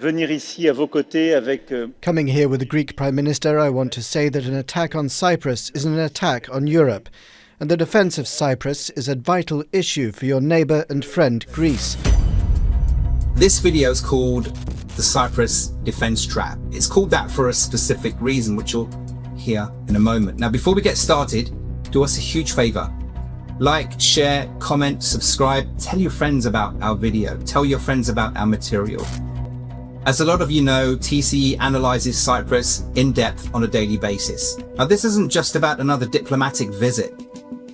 venir ici à vos côtés avec... Coming here with the Greek Prime Minister, I want to say that an attack on Cyprus is an attack on Europe, and the defence of Cyprus is a vital issue for your neighbour and friend Greece. This video is called the Cyprus Defense Trap. It's called that for a specific reason, which you'll hear in a moment. Now, before we get started, do us a huge favour. Like, share, comment, subscribe, tell your friends about our video, tell your friends about our material. As a lot of you know, TCE analyses Cyprus in depth on a daily basis. Now, this isn't just about another diplomatic visit.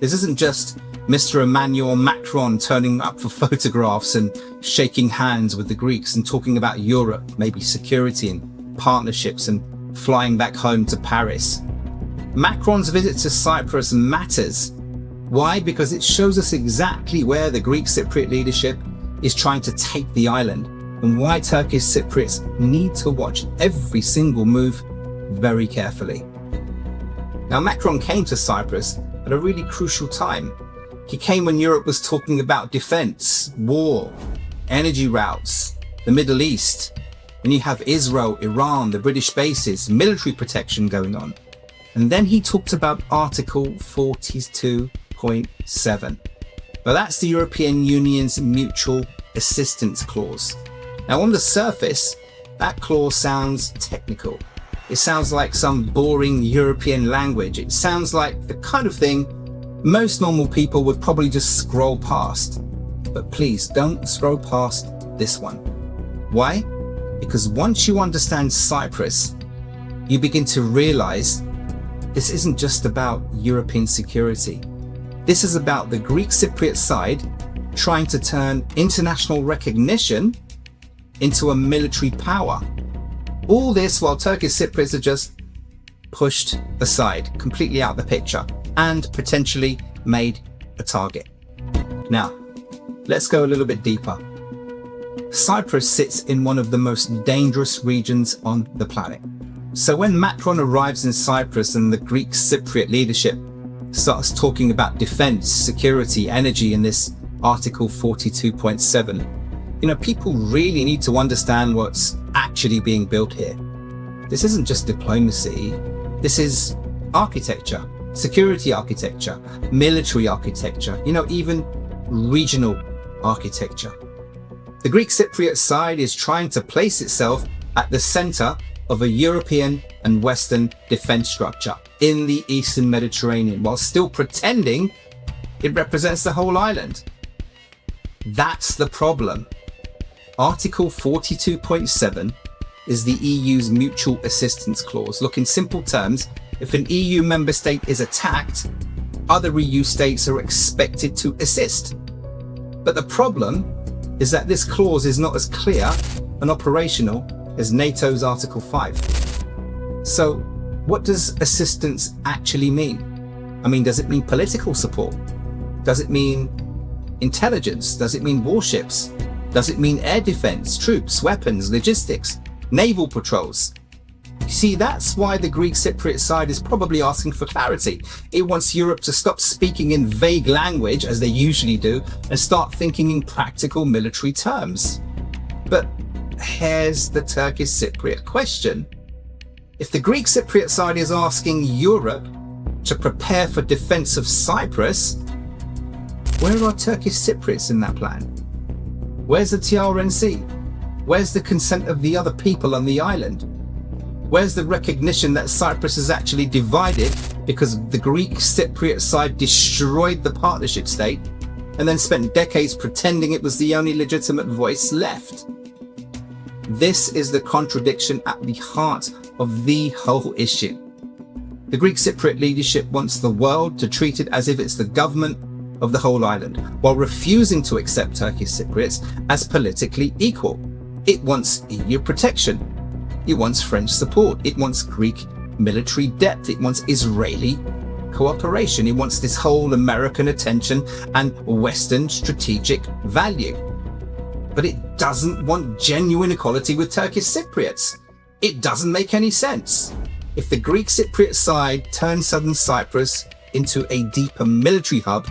This isn't just Mr. Emmanuel Macron turning up for photographs and shaking hands with the Greeks and talking about Europe, maybe security and partnerships and flying back home to Paris. Macron's visit to Cyprus matters. Why? Because it shows us exactly where the Greek Cypriot leadership is trying to take the island, and why Turkish Cypriots need to watch every single move very carefully. Now, Macron came to Cyprus at a really crucial time. He came when Europe was talking about defense, war, energy routes, the Middle East, when you have Israel, Iran, the British bases, military protection going on. And then he talked about Article 42.7. But that's the European Union's Mutual Assistance Clause. Now, on the surface, that clause sounds technical. It sounds like some boring European language. It sounds like the kind of thing most normal people would probably just scroll past. But please don't scroll past this one. Why? Because once you understand Cyprus, you begin to realize this isn't just about European security. This is about the Greek Cypriot side trying to turn international recognition into a military power. All this while Turkish Cypriots are just pushed aside, completely out of the picture, and potentially made a target. Now, let's go a little bit deeper. Cyprus sits in one of the most dangerous regions on the planet. So when Macron arrives in Cyprus and the Greek Cypriot leadership starts talking about defense, security, energy in this Article 42.7, people really need to understand what's actually being built here. This isn't just diplomacy. This is architecture, security architecture, military architecture, even regional architecture. The Greek Cypriot side is trying to place itself at the center of a European and Western defense structure in the Eastern Mediterranean, while still pretending it represents the whole island. That's the problem. Article 42.7 is the EU's Mutual Assistance Clause. Look, in simple terms, if an EU member state is attacked, other EU states are expected to assist. But the problem is that this clause is not as clear and operational as NATO's Article 5. So what does assistance actually mean? Does it mean political support? Does it mean intelligence? Does it mean warships? Does it mean air defense, troops, weapons, logistics, naval patrols? You see, that's why the Greek Cypriot side is probably asking for clarity. It wants Europe to stop speaking in vague language, as they usually do, and start thinking in practical military terms. But here's the Turkish Cypriot question. If the Greek Cypriot side is asking Europe to prepare for defense of Cyprus, where are Turkish Cypriots in that plan? Where's the TRNC? Where's the consent of the other people on the island? Where's the recognition that Cyprus is actually divided because the Greek Cypriot side destroyed the partnership state and then spent decades pretending it was the only legitimate voice left? This is the contradiction at the heart of the whole issue. The Greek Cypriot leadership wants the world to treat it as if it's the government of the whole island, while refusing to accept Turkish Cypriots as politically equal. It wants EU protection. It wants French support. It wants Greek military depth. It wants Israeli cooperation. It wants this whole American attention and Western strategic value. But it doesn't want genuine equality with Turkish Cypriots. It doesn't make any sense. If the Greek Cypriot side turns southern Cyprus into a deeper military hub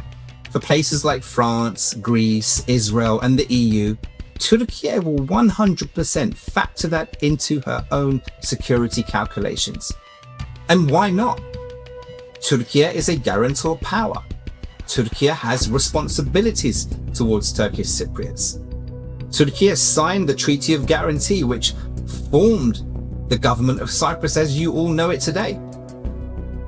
for places like France, Greece, Israel, and the EU, Turkey will 100% factor that into her own security calculations. And why not? Turkey is a guarantor power. Turkey has responsibilities towards Turkish Cypriots. Turkey signed the Treaty of Guarantee, which formed the government of Cyprus as you all know it today.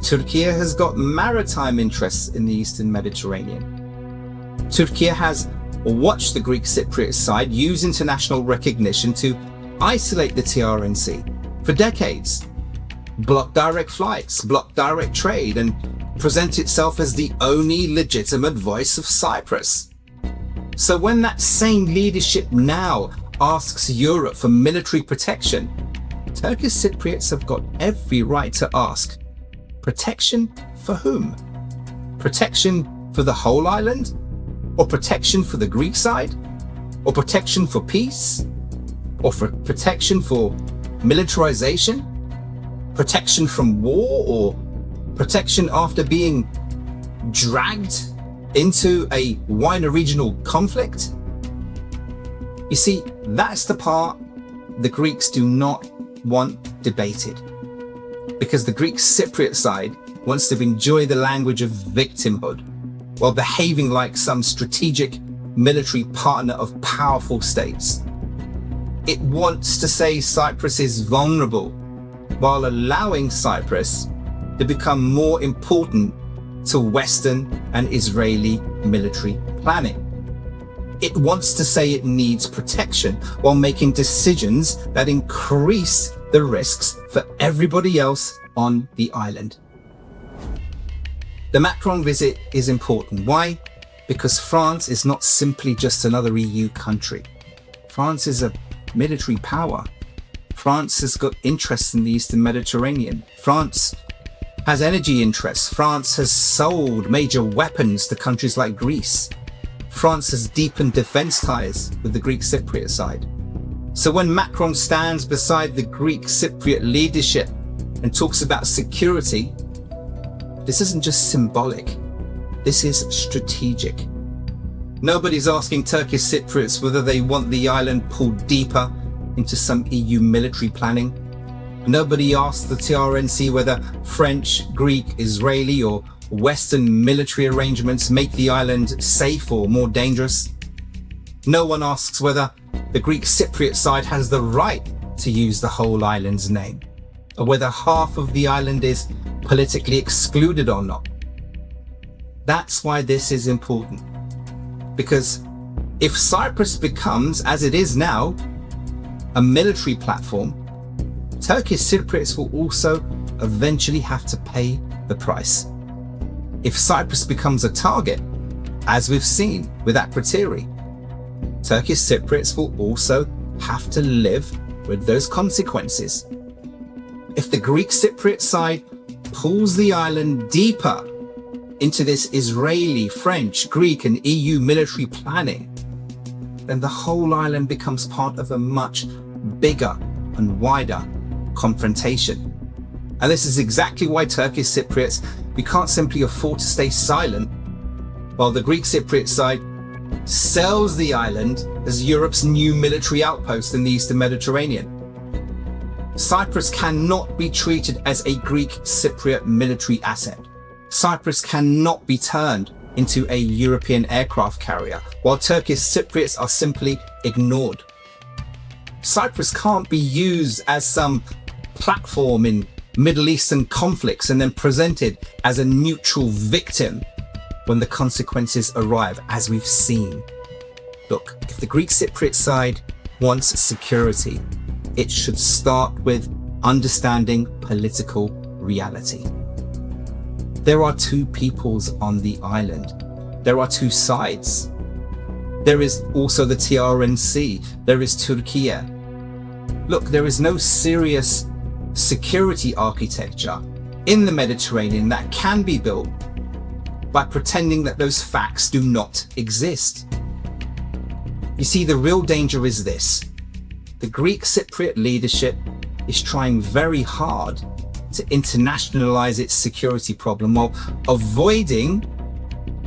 Turkey has got maritime interests in the Eastern Mediterranean. Turkey has watched the Greek Cypriot side use international recognition to isolate the TRNC for decades, block direct flights, block direct trade, and present itself as the only legitimate voice of Cyprus. So when that same leadership now asks Europe for military protection, Turkish Cypriots have got every right to ask, protection for whom? Protection for the whole island? Or protection for the Greek side? Or protection for peace? Or for protection for militarization? Protection from war? Or protection after being dragged into a wider regional conflict? You see, that's the part the Greeks do not want debated, because the Greek Cypriot side wants to enjoy the language of victimhood while behaving like some strategic military partner of powerful states. It wants to say Cyprus is vulnerable while allowing Cyprus to become more important to Western and Israeli military planning. It wants to say it needs protection while making decisions that increase the risks for everybody else on the island. The Macron visit is important. Why? Because France is not simply just another EU country. France is a military power. France has got interests in the Eastern Mediterranean. France has energy interests. France has sold major weapons to countries like Greece. France has deepened defense ties with the Greek Cypriot side. So when Macron stands beside the Greek Cypriot leadership and talks about security, this isn't just symbolic, this is strategic. Nobody's asking Turkish Cypriots whether they want the island pulled deeper into some EU military planning. Nobody asks the TRNC whether French, Greek, Israeli or Western military arrangements make the island safe or more dangerous. No one asks whether the Greek Cypriot side has the right to use the whole island's name, or whether half of the island is politically excluded or not. That's why this is important. Because if Cyprus becomes, as it is now, a military platform, Turkish Cypriots will also eventually have to pay the price. If Cyprus becomes a target, as we've seen with Akrotiri, Turkish Cypriots will also have to live with those consequences. If the Greek Cypriot side pulls the island deeper into this Israeli, French, Greek and EU military planning, then the whole island becomes part of a much bigger and wider confrontation. And this is exactly why Turkish Cypriots, we can't simply afford to stay silent while the Greek Cypriot side sells the island as Europe's new military outpost in the Eastern Mediterranean. Cyprus cannot be treated as a Greek Cypriot military asset. Cyprus cannot be turned into a European aircraft carrier, while Turkish Cypriots are simply ignored. Cyprus can't be used as some platform in Middle Eastern conflicts and then presented as a neutral victim when the consequences arrive, as we've seen. Look, if the Greek Cypriot side wants security, it should start with understanding political reality. There are two peoples on the island. There are two sides. There is also the TRNC. There is Turkey. Look, there is no serious security architecture in the Mediterranean that can be built by pretending that those facts do not exist. You see, the real danger is this. The Greek Cypriot leadership is trying very hard to internationalize its security problem while avoiding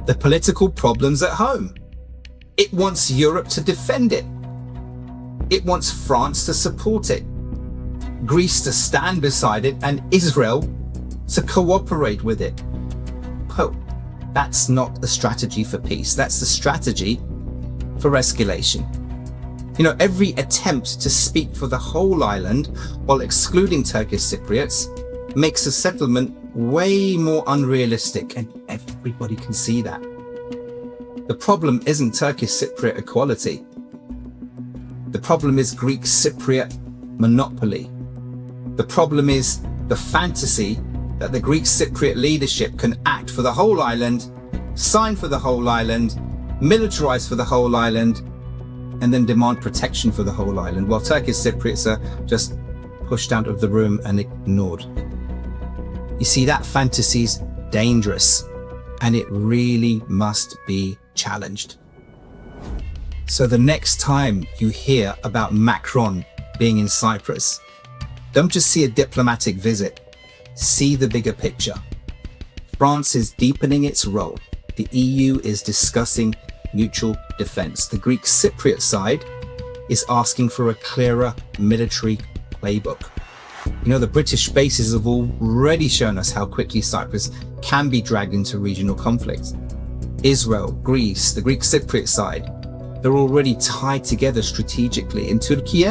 the political problems at home. It wants Europe to defend it, It wants France to support it, Greece to stand beside it, and Israel to cooperate with it. But that's not a strategy for peace. That's the strategy for escalation. You know, every attempt to speak for the whole island while excluding Turkish Cypriots makes a settlement way more unrealistic, and everybody can see that. The problem isn't Turkish Cypriot equality. The problem is Greek Cypriot monopoly. The problem is the fantasy that the Greek Cypriot leadership can act for the whole island, sign for the whole island, militarize for the whole island, and then demand protection for the whole island, while Turkish Cypriots are just pushed out of the room and ignored. You see, that fantasy's dangerous, and it really must be challenged. So the next time you hear about Macron being in Cyprus, don't just see a diplomatic visit, see the bigger picture. France is deepening its role. The EU is discussing mutual defense. The Greek Cypriot side is asking for a clearer military playbook. You know, the British bases have already shown us how quickly Cyprus can be dragged into regional conflicts. Israel, Greece, the Greek Cypriot side, they're already tied together strategically. In Turkey,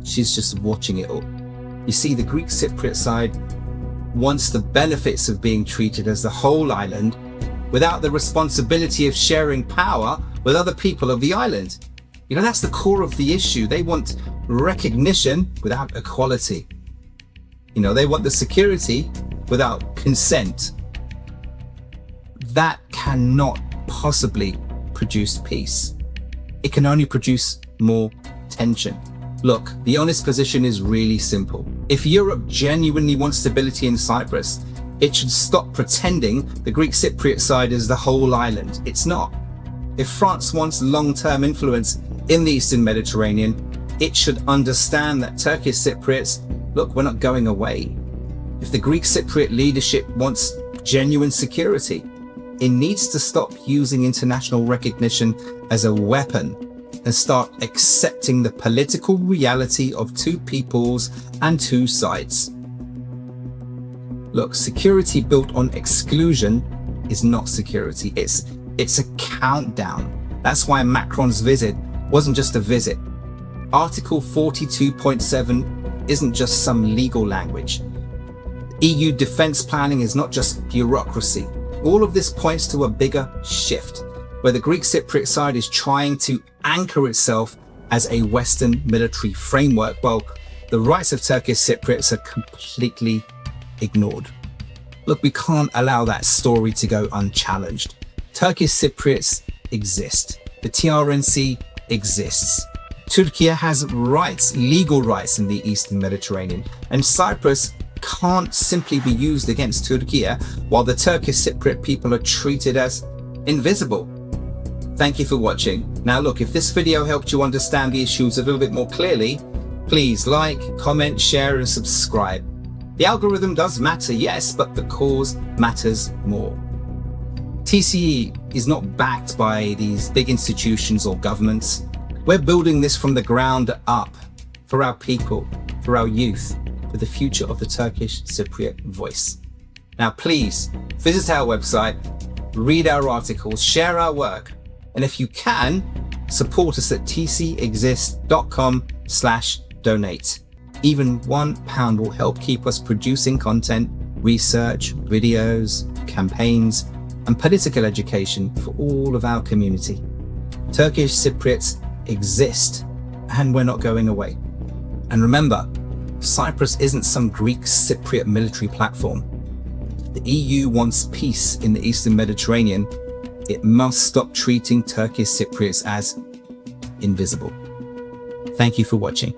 she's just watching it all. You see, the Greek Cypriot side wants the benefits of being treated as the whole island without the responsibility of sharing power with other people of the island. You know, that's the core of the issue. They want recognition without equality. You know, they want the security without consent. That cannot possibly produce peace. It can only produce more tension. Look, the honest position is really simple. If Europe genuinely wants stability in Cyprus, it should stop pretending the Greek Cypriot side is the whole island. It's not. If France wants long-term influence in the Eastern Mediterranean, it should understand that Turkish Cypriots, look, we're not going away. If the Greek Cypriot leadership wants genuine security, it needs to stop using international recognition as a weapon and start accepting the political reality of two peoples and two sides. Look, security built on exclusion is not security. It's a countdown. That's why Macron's visit wasn't just a visit. Article 42.7 isn't just some legal language. EU defense planning is not just bureaucracy. All of this points to a bigger shift, where the Greek Cypriot side is trying to anchor itself as a Western military framework, while the rights of Turkish Cypriots are completely ignored. Look, we can't allow that story to go unchallenged. Turkish Cypriots exist. The TRNC exists. Turkey has rights, legal rights in the Eastern Mediterranean, and Cyprus can't simply be used against Turkey while the Turkish Cypriot people are treated as invisible. Thank you for watching. Now look, if this video helped you understand the issues a little bit more clearly, please like, comment, share and subscribe. The algorithm does matter, yes, but the cause matters more. TCE is not backed by these big institutions or governments. We're building this from the ground up for our people, for our youth, for the future of the Turkish Cypriot voice. Now please visit our website, read our articles, share our work, and if you can, support us at tcexist.com/donate. Even £1 will help keep us producing content, research, videos, campaigns, and political education for all of our community. Turkish Cypriots exist, and we're not going away. And remember, Cyprus isn't some Greek Cypriot military platform. If the EU wants peace in the Eastern Mediterranean, it must stop treating Turkish Cypriots as invisible. Thank you for watching.